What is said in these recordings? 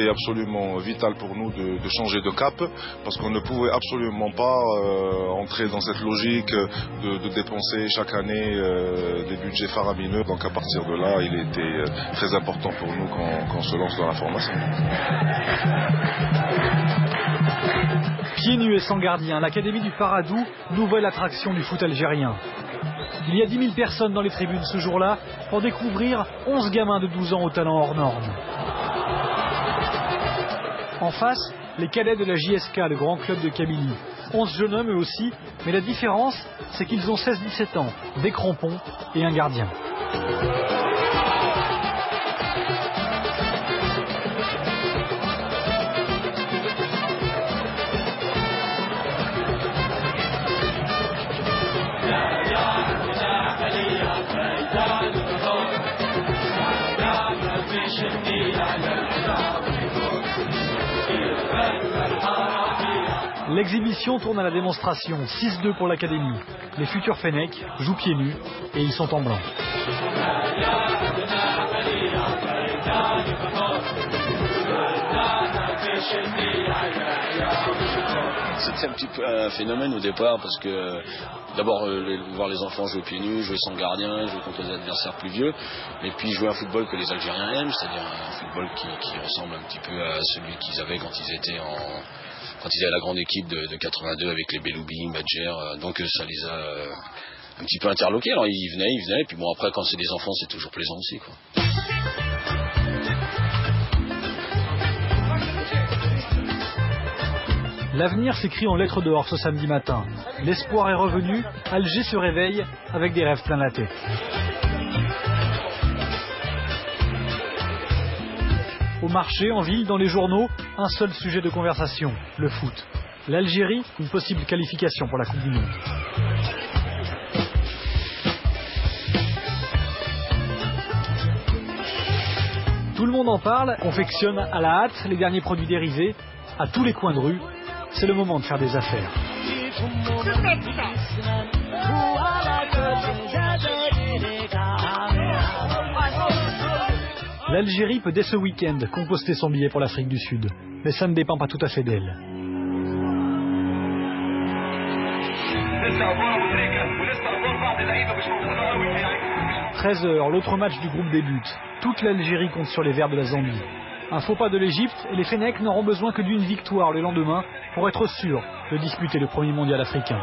C'est absolument vital pour nous de changer de cap parce qu'on ne pouvait absolument pas entrer dans cette logique de dépenser chaque année des budgets faramineux. Donc à partir de là, il était très important pour nous qu'on se lance dans la formation. Pieds nus et sans gardien, l'Académie du Paradou, nouvelle attraction du foot algérien. Il y a 10 000 personnes dans les tribunes ce jour-là pour découvrir 11 gamins de 12 ans au talent hors norme. En face, les cadets de la JSK, le grand club de Kabylie. 11 jeunes hommes eux aussi, mais la différence, c'est qu'ils ont 16-17 ans, des crampons et un gardien. L'exhibition tourne à la démonstration, 6-2 pour l'Académie. Les futurs Fennecs jouent pieds nus et ils sont en blanc. C'était un petit peu un phénomène au départ parce que d'abord voir les enfants jouer pieds nus, jouer sans gardien, jouer contre des adversaires plus vieux, et puis jouer un football que les Algériens aiment, c'est-à-dire un football qui ressemble un petit peu à celui qu'ils avaient quand ils étaient quand ils avaient la grande équipe de 82 avec les Beloubi, Badjer, donc ça les a un petit peu interloqués. Alors ils venaient, et puis bon après quand c'est des enfants c'est toujours plaisant aussi, quoi. L'avenir s'écrit en lettres d'or ce samedi matin. L'espoir est revenu, Alger se réveille avec des rêves plein la tête. Au marché, en ville, dans les journaux, un seul sujet de conversation, le foot. L'Algérie, une possible qualification pour la Coupe du Monde. Tout le monde en parle, confectionne à la hâte les derniers produits dérivés, à tous les coins de rue. C'est le moment de faire des affaires. L'Algérie peut dès ce week-end composter son billet pour l'Afrique du Sud. Mais ça ne dépend pas tout à fait d'elle. 13h, l'autre match du groupe débute. Toute l'Algérie compte sur les Verts de la Zambie. Un faux pas de l'Égypte et les Fennecs n'auront besoin que d'une victoire le lendemain pour être sûrs de disputer le premier mondial africain.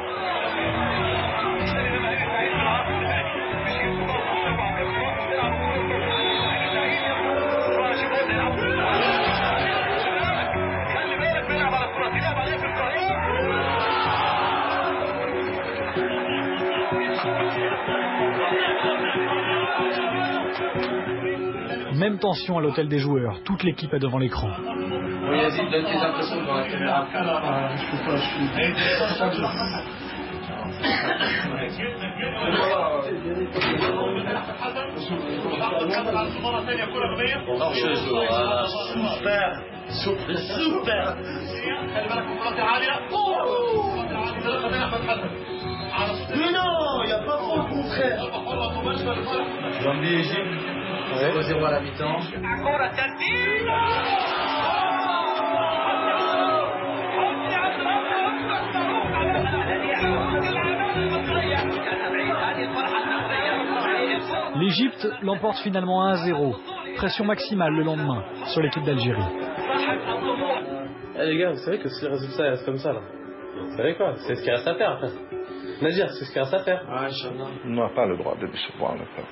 Même tension à l'hôtel des joueurs, toute l'équipe est devant l'écran. Oui, Yazid, donne tes impressions devant la caméra. Super. Mais non, il n'y a pas trop le contraire. Zambie, Égypte. 0-0 à la mi-temps. L'Égypte l'emporte finalement 1-0. Pression maximale le lendemain sur l'équipe d'Algérie. Les gars, vous savez que si le résultat reste comme ça, là, vous savez quoi? C'est ce qu'il reste à faire après. Nadir, c'est ce qu'il reste à faire. On n'a pas le droit de décevoir le peuple.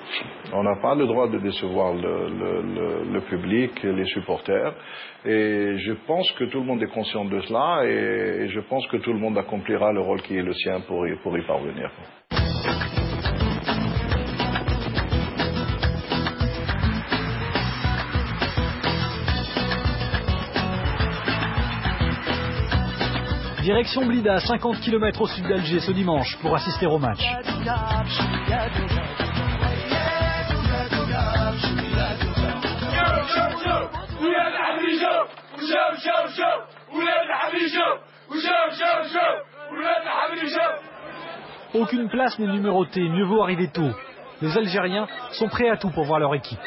On n'a pas le droit de décevoir le public, les supporters. Et je pense que tout le monde est conscient de cela et je pense que tout le monde accomplira le rôle qui est le sien pour y parvenir. Direction Blida, 50 km au sud d'Alger ce dimanche pour assister au match. Aucune place n'est numérotée, mieux vaut arriver tôt. Les Algériens sont prêts à tout pour voir leur équipe.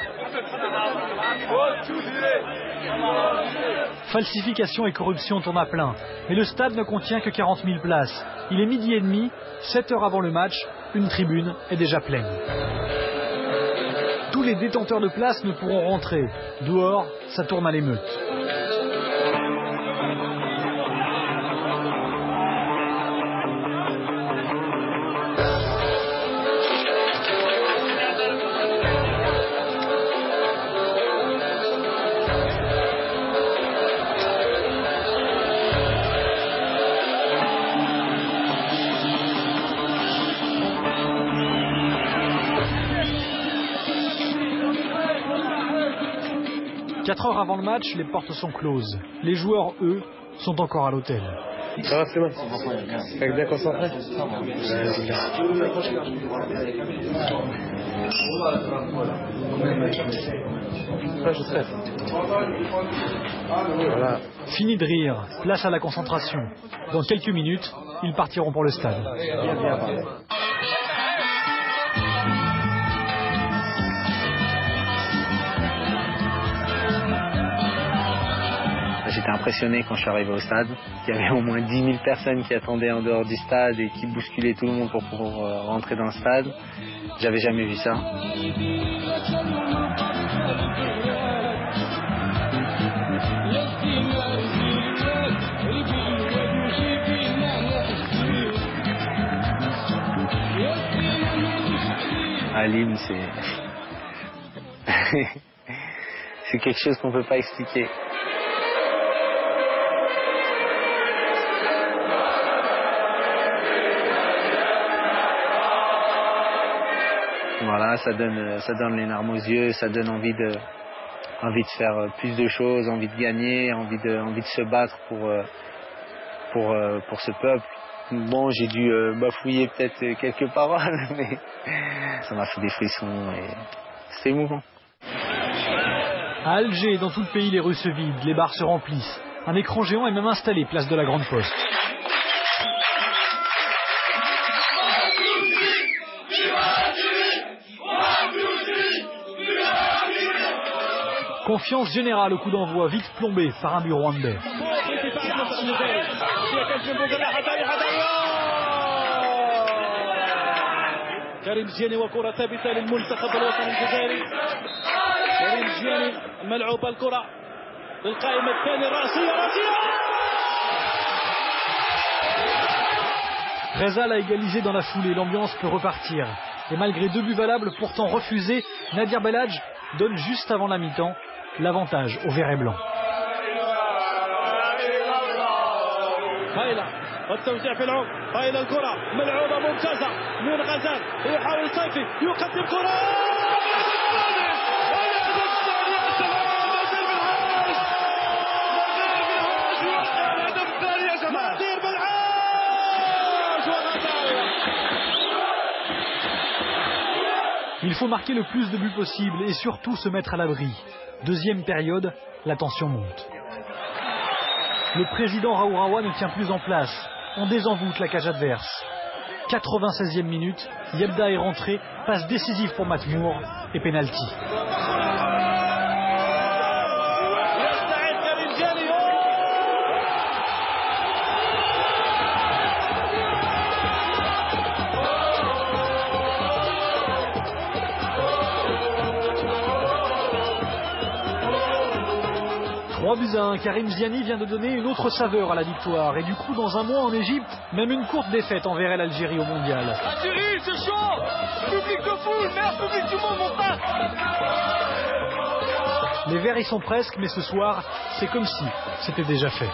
Falsification et corruption tournent à plein. Mais le stade ne contient que 40 000 places. Il est 12h30, 7 heures avant le match, une tribune est déjà pleine. Tous les détenteurs de places ne pourront rentrer. Dehors, ça tourne à l'émeute. Quatre heures avant le match, les portes sont closes. Les joueurs, eux, sont encore à l'hôtel. Ça va, c'est bon. T'es bien concentré? Je sais. Voilà. Fini de rire, place à la concentration. Dans quelques minutes, ils partiront pour le stade. J'étais impressionné quand je suis arrivé au stade. Il y avait au moins 10 000 personnes qui attendaient en dehors du stade et qui bousculaient tout le monde pour pouvoir rentrer dans le stade. J'avais jamais vu ça. À Lille, c'est quelque chose qu'on peut pas expliquer. Voilà, ça donne les larmes aux yeux, ça donne envie de faire plus de choses, envie de gagner, envie de se battre pour ce peuple. Bon, j'ai dû bafouiller peut-être quelques paroles, mais ça m'a fait des frissons et c'était émouvant. À Alger et dans tout le pays, les rues se vident, les bars se remplissent. Un écran géant est même installé place de la Grande Poste. Confiance générale au coup d'envoi, vite plombé par un but rwandais. كريم جياني وكرة ثابتة للمنتخب الوطني الجزائري. كريم جياني ملعوبة الكرة للقائمة الثانية رأسية. Rezal a égalisé dans la foulée, l'ambiance peut repartir. Et malgré 2 buts valables pourtant refusés, Nadir Belhadj donne juste avant la mi-temps l'avantage au vert et blanc. والتوزيع في العمق هاي الكرة ملعوبة ممتازة من غزال يحاول صيفي يقدم كرة Il faut marquer le plus de buts possible et surtout se mettre à l'abri. Deuxième période, la tension monte. Le président Raouraoua ne tient plus en place. On désenvoûte la cage adverse. 96e minute, Yebda est rentré, passe décisive pour Matmour et pénalty. Karim Ziani vient de donner une autre saveur à la victoire. Et du coup, dans un mois en Égypte, même une courte défaite enverrait l'Algérie au mondial. Algérie, c'est chaud. Public de foule, meilleur public du monde, mon frère. Les Verts y sont presque, mais ce soir, c'est comme si c'était déjà fait.